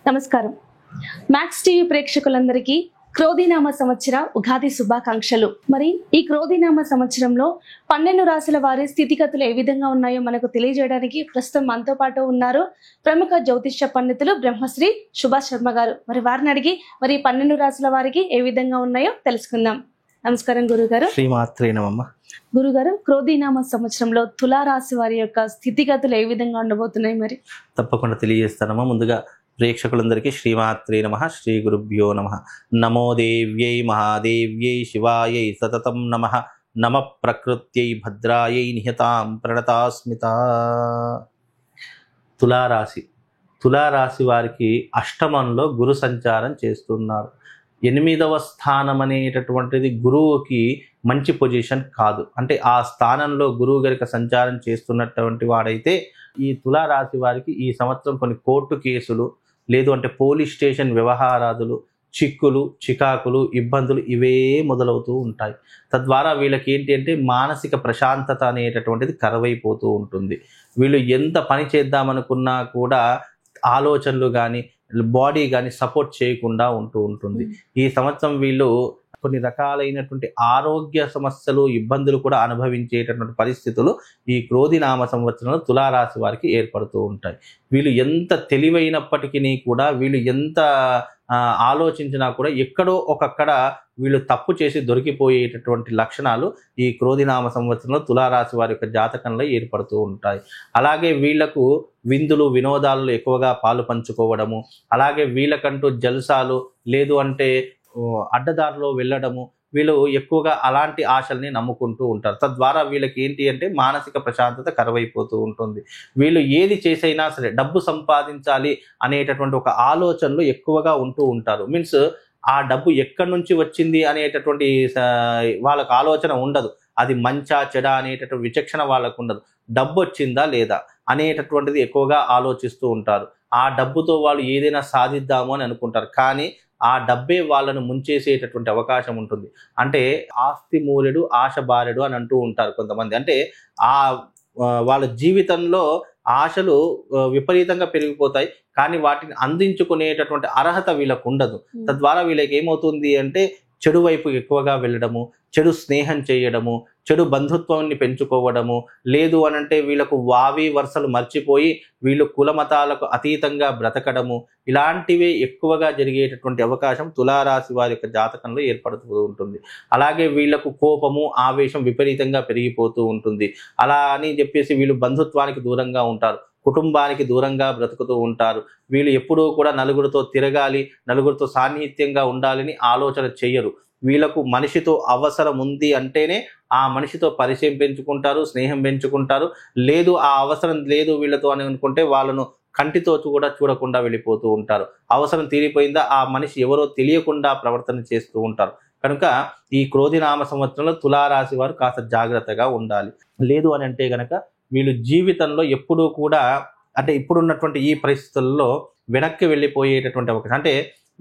నమస్కారం. Max TV ప్రేక్షకులందరికీ క్రోధినామ సంవత్సర ఉగాది శుభాకాంక్షలు. మరి ఈ క్రోధినామ సంవత్సరంలో 12 రాశుల వారి స్థితిగతులు ఏ విధంగా ఉన్నాయో మనకు తెలియజేయడానికి ప్రస్తుతం మనతో పాటు ఉన్నారు ప్రముఖ జ్యోతిష్య పండితులు బ్రహ్మశ్రీ సుభాష్ శర్మ గారు. మరి వారిని అడిగి మరి 12 రాశుల వారికి ఏ విధంగా ఉన్నాయో తెలుసుకుందాం. నమస్కారం గురుగారు. శ్రీమాత్రే నమః. గురుగారు, క్రోధినామ సంవత్సరంలో తులారాశి వారి యొక్క స్థితిగతులు ఏ విధంగా ఉండబోతున్నాయి? మరి తప్పకుండా తెలియజేస్తానమ్మా. ముందుగా ప్రేక్షకులందరికీ శ్రీమాత్రే నమః, శ్రీ గురుభ్యో నమః. నమో దేవ్యై మహాదేవ్యై శివాయై సతతం నమః. నమ ప్రకృత్యై భద్రాయై నిహతాం ప్రణతాస్మిత. తులారాశి వారికి అష్టమంలో గురు సంచారం చేస్తున్నారు. 8వ స్థానం అనేటటువంటిది గురువుకి మంచి పొజిషన్ కాదు. అంటే ఆ స్థానంలో గురువు గరిక సంచారం చేస్తున్నటువంటి వాడైతే ఈ తులారాశి వారికి ఈ సంవత్సరం కొన్ని కోర్టు కేసులు, లేదు అంటే పోలీస్ స్టేషన్ వ్యవహారాదులు, చిక్కులు, చికాకులు, ఇబ్బందులు ఇవే మొదలవుతూ ఉంటాయి. తద్వారా వీళ్ళకి ఏంటి అంటే మానసిక ప్రశాంతత అనేటటువంటిది కరువైపోతూ ఉంటుంది. వీళ్ళు ఎంత పని చేద్దామనుకున్నా కూడా ఆలోచనలు కానీ బాడీ కానీ సపోర్ట్ చేయకుండా ఉంటుంది. ఈ సంవత్సరం వీళ్ళు కొన్ని రకాలైనటువంటి ఆరోగ్య సమస్యలు, ఇబ్బందులు కూడా అనుభవించేటటువంటి పరిస్థితులు ఈ క్రోధినామ సంవత్సరంలో తులారాశి వారికి ఏర్పడుతూ ఉంటాయి. వీళ్ళు ఎంత తెలివైనప్పటికీ కూడా, వీళ్ళు ఎంత ఆలోచించినా కూడా ఎక్కడో ఒకక్కడ వీళ్ళు తప్పు చేసి దొరికిపోయేటటువంటి లక్షణాలు ఈ క్రోధినామ సంవత్సరంలో తులారాశి వారి యొక్క జాతకంలో ఏర్పడుతూ ఉంటాయి. అలాగే వీళ్లకు విందులు వినోదాలు ఎక్కువగా పాలు పంచుకోవడము, అలాగే వీళ్ళకంటూ జల్సాలు, లేదు అంటే అడ్డదారిలో వెళ్ళడము, వీళ్ళు ఎక్కువగా అలాంటి ఆశల్ని నమ్ముకుంటూ ఉంటారు. తద్వారా వీళ్ళకి ఏంటి అంటే మానసిక ప్రశాంతత కరువైపోతూ ఉంటుంది. వీళ్ళు ఏది చేసైనా సరే డబ్బు సంపాదించాలి అనేటటువంటి ఒక ఆలోచనలు ఎక్కువగా ఉంటూ ఉంటారు. మీన్స్ ఆ డబ్బు ఎక్కడి నుంచి వచ్చింది అనేటటువంటి వాళ్ళకు ఆలోచన ఉండదు. అది మంచా చెడా అనేటటువంటి విచక్షణ వాళ్ళకు ఉండదు. డబ్బు వచ్చిందా లేదా అనేటటువంటిది ఎక్కువగా ఆలోచిస్తూ ఉంటారు. ఆ డబ్బుతో వాళ్ళు ఏదైనా సాధిద్దాము అని అనుకుంటారు. కానీ ఆ డబ్బే వాళ్ళను ముంచేసేటటువంటి అవకాశం ఉంటుంది. అంటే ఆస్తి మూలెడు ఆశ బారెడు అని అంటూ ఉంటారు కొంతమంది. అంటే వాళ్ళ జీవితంలో ఆశలు విపరీతంగా పెరిగిపోతాయి, కానీ వాటిని అందించుకునేటటువంటి అర్హత వీళ్ళకు ఉండదు. తద్వారా వీళ్ళకి ఏమవుతుంది అంటే చెడు వైపు ఎక్కువగా వెళ్ళడము, చెడు స్నేహం చేయడము, చెడు బంధుత్వాన్ని పెంచుకోవడము, లేదు అనంటే వీళ్ళకు వావి వరుసలు మర్చిపోయి వీళ్ళు కులమతాలకు అతీతంగా బ్రతకడము, ఇలాంటివే ఎక్కువగా జరిగేటటువంటి అవకాశం తులారాశి వారి యొక్క జాతకంలో ఏర్పడుతూ ఉంటుంది. అలాగే వీళ్లకు కోపము, ఆవేశం విపరీతంగా పెరిగిపోతూ ఉంటుంది. అలా అని చెప్పేసి వీళ్ళు బంధుత్వానికి దూరంగా ఉంటారు, కుటుంబానికి దూరంగా బ్రతుకుతూ ఉంటారు. వీళ్ళు ఎప్పుడూ కూడా నలుగురితో తిరగాలి, నలుగురితో సాన్నిహిత్యంగా ఉండాలని ఆలోచన చెయ్యరు. వీళ్ళకు మనిషితో అవసరం ఉంది అంటేనే ఆ మనిషితో పరిచయం పెంచుకుంటారు, స్నేహం పెంచుకుంటారు. లేదు ఆ అవసరం లేదు వీళ్ళతో అని అనుకుంటే వాళ్ళను కంటితో కూడా చూడకుండా వెళ్ళిపోతూ ఉంటారు. అవసరం తీరిపోయిందా ఆ మనిషి ఎవరో తెలియకుండా ప్రవర్తన చేస్తూ ఉంటారు. కనుక ఈ క్రోధినామ సంవత్సరంలో తులారాశి వారు కాస్త జాగ్రత్తగా ఉండాలి. లేదు అని అంటే గనక వీళ్ళు జీవితంలో ఎప్పుడూ కూడా అంటే ఇప్పుడున్నటువంటి ఈ పరిస్థితుల్లో వెనక్కి వెళ్ళిపోయేటటువంటి అవకాశం. అంటే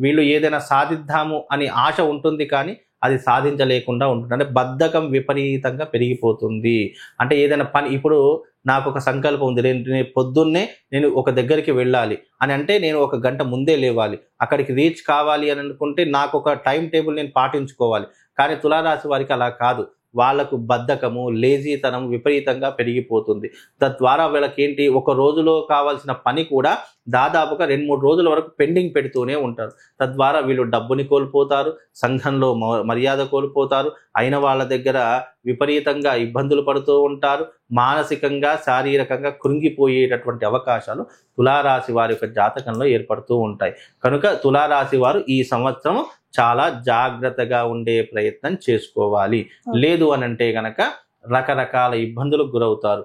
వీళ్ళు ఏదైనా సాధిద్దాము అని ఆశ ఉంటుంది, కానీ అది సాధించలేకుండా ఉంటుంది. అంటే బద్ధకం విపరీతంగా పెరిగిపోతుంది. అంటే ఏదైనా పని, ఇప్పుడు నాకు ఒక సంకల్పం ఉంది, నేను పొద్దున్నే నేను ఒక దగ్గరికి వెళ్ళాలి అని అంటే నేను 1 గంట ముందే లేవాలి, అక్కడికి రీచ్ కావాలి అని అనుకుంటే నాకు ఒక టైం టేబుల్ నేను పాటించుకోవాలి. కానీ తులారాశి వారికి అలా కాదు. వాళ్ళకు బద్ధకము, లేజీతనం విపరీతంగా పెరిగిపోతుంది. తద్వారా వీళ్ళకి ఏంటి, ఒక రోజులో కావాల్సిన పని కూడా దాదాపుగా 2-3 రోజుల వరకు పెండింగ్ పెడుతూనే ఉంటారు. తద్వారా వీళ్ళు డబ్బుని కోల్పోతారు, సంఘంలో మర్యాద కోల్పోతారు, అయిన వాళ్ళ దగ్గర విపరీతంగా ఇబ్బందులు పడుతూ ఉంటారు. మానసికంగా, శారీరకంగా కృంగిపోయేటటువంటి అవకాశాలు తులారాశి వారి యొక్క జాతకంలో ఏర్పడుతూ ఉంటాయి. కనుక తులారాశి వారు ఈ సంవత్సరం చాలా జాగ్రత్తగా ఉండే ప్రయత్నం చేసుకోవాలి. లేదు అనంటే గనక రకరకాల ఇబ్బందులకు గురవుతారు.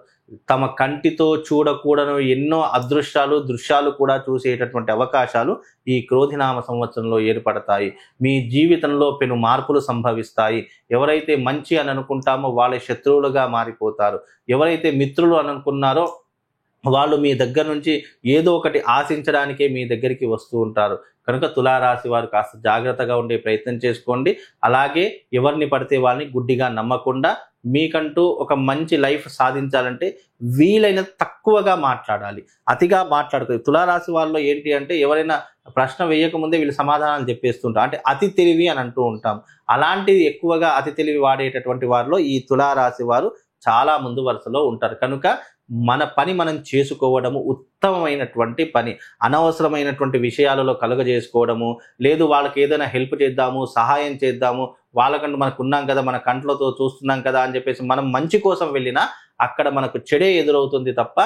తమ కంటితో చూడకూడని ఎన్నో దృశ్యాలు కూడా చూసేటటువంటి అవకాశాలు ఈ క్రోధినామ సంవత్సరంలో ఏర్పడతాయి. మీ జీవితంలో పెను మార్పులు సంభవిస్తాయి. ఎవరైతే మంచి అని అనుకుంటామో వాళ్ళ శత్రువులుగా మారిపోతారు. ఎవరైతే మిత్రులు అని అనుకున్నారో వాళ్ళు మీ దగ్గర నుంచి ఏదో ఒకటి ఆశించడానికే మీ దగ్గరికి వస్తూ ఉంటారు. కనుక తులారాశి వారు కాస్త జాగ్రత్తగా ఉండే ప్రయత్నం చేసుకోండి. అలాగే ఎవరిని పడితే వాళ్ళని గుడ్డిగా నమ్మకుండా మీకంటూ ఒక మంచి లైఫ్ సాధించాలంటే వీలైనంత తక్కువగా మాట్లాడాలి, అతిగా మాట్లాడుకోవాలి. తులారాశి వాళ్ళలో ఏంటి అంటే ఎవరైనా ప్రశ్న వేయకముందే వీళ్ళు సమాధానాలు చెప్పేస్తుంటారు, అంటే అతి తెలివి అని అంటూ ఉంటాం. అలాంటిది ఎక్కువగా అతి తెలివి వాడేటటువంటి వారిలో ఈ తులారాశి వారు చాలా ముందు వరుసలో ఉంటారు. కనుక మన పని మనం చేసుకోవడము ఉత్తమమైనటువంటి పని. అనవసరమైనటువంటి విషయాలలో కలుగజేసుకోవడము, లేదు వాళ్ళకి ఏదైనా హెల్ప్ చేద్దాము, సహాయం చేద్దాము, వాళ్ళకంటూ మనకు ఉన్నాం కదా, మన కంట్లతో చూస్తున్నాం కదా అని చెప్పేసి మనం మంచి కోసం వెళ్ళినా అక్కడ మనకు చెడే ఎదురవుతుంది తప్ప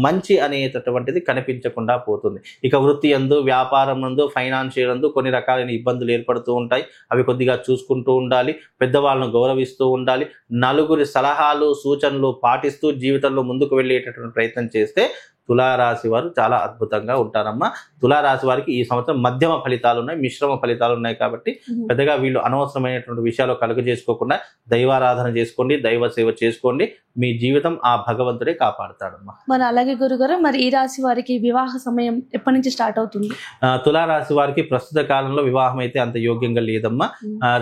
మంచి అనేటటువంటిది కనిపించకుండా పోతుంది. ఇక వృత్తి యందు, వ్యాపారం నందు, ఫైనాన్షియల్ నందు కొన్ని రకాలైన ఇబ్బందులు ఏర్పడుతూ ఉంటాయి. అవి కొద్దిగా చూసుకుంటూ ఉండాలి. పెద్దవాళ్ళను గౌరవిస్తూ ఉండాలి. నలుగురి సలహాలు సూచనలు పాటిస్తూ జీవితంలో ముందుకు వెళ్ళేటటువంటి ప్రయత్నం చేస్తే తులారాశి వారు చాలా అద్భుతంగా ఉంటారమ్మా. తులారాశి వారికి ఈ సంవత్సరం మధ్యమ ఫలితాలు ఉన్నాయి, మిశ్రమ ఫలితాలు ఉన్నాయి. కాబట్టి పెద్దగా వీళ్ళు అనవసరమైనటువంటి విషయాలు కలుగజేసుకోకుండా దైవారాధన చేసుకోండి, దైవ సేవ చేసుకోండి. మీ జీవితం ఆ భగవంతుడే కాపాడుతాడమ్మా. మరి అలాగే గురుగారు, మరి ఈ రాశి వారికి వివాహ సమయం ఎప్పటి నుంచి స్టార్ట్ అవుతుంది? తులారాశి వారికి ప్రస్తుత కాలంలో వివాహం అయితే అంత యోగ్యంగా లేదమ్మా.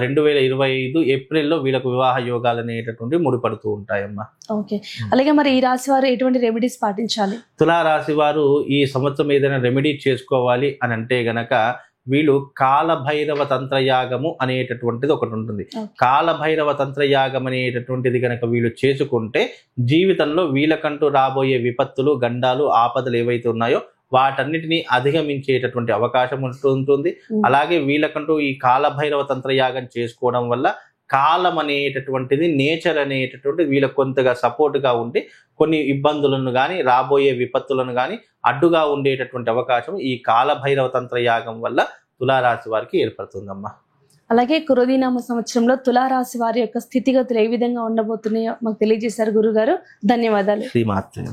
2025 ఏప్రిల్లో వీళ్ళకు వివాహ యోగాలు అనేటటువంటి ముడిపడుతూ ఉంటాయమ్మా. ఓకే. అలాగే మరి ఈ రాశి వారు ఎటువంటి రెమెడీస్ పాటించాలి? తులారాశి వారు ఈ సంవత్సరం ఏదైనా రెమెడీ చేసుకోవాలి అని అంటే గనక వీళ్ళు కాలభైరవ తంత్రయాగము అనేటటువంటిది ఒకటి ఉంటుంది. కాలభైరవ తంత్రయాగం అనేటటువంటిది కనుక వీళ్ళు చేసుకుంటే జీవితంలో వీళ్ళకంటూ రాబోయే విపత్తులు, గండాలు, ఆపదలు ఏవైతే ఉన్నాయో వాటన్నిటినీ అధిగమించేటటువంటి అవకాశం ఉంటుంది. అలాగే వీళ్ళకంటూ ఈ కాలభైరవ తంత్రయాగం చేసుకోవడం వల్ల కాలం అనేటటువంటిది, నేచర్ అనేటటువంటిది వీళ్ళకు కొంతగా సపోర్ట్గా ఉండి కొన్ని ఇబ్బందులను కానీ, రాబోయే విపత్తులను కానీ అడ్డుగా ఉండేటటువంటి అవకాశం ఈ కాలభైరవ తంత్రయాగం వల్ల తులారాశి వారికి ఏర్పడుతుందమ్మా. అలాగే క్రోధినామ సంవత్సరంలో తులారాశి వారి యొక్క స్థితిగతులు ఏ విధంగా ఉండబోతున్నాయో మాకు తెలియజేశారు గురుగారు. ధన్యవాదాలు. శ్రీమాత్రే.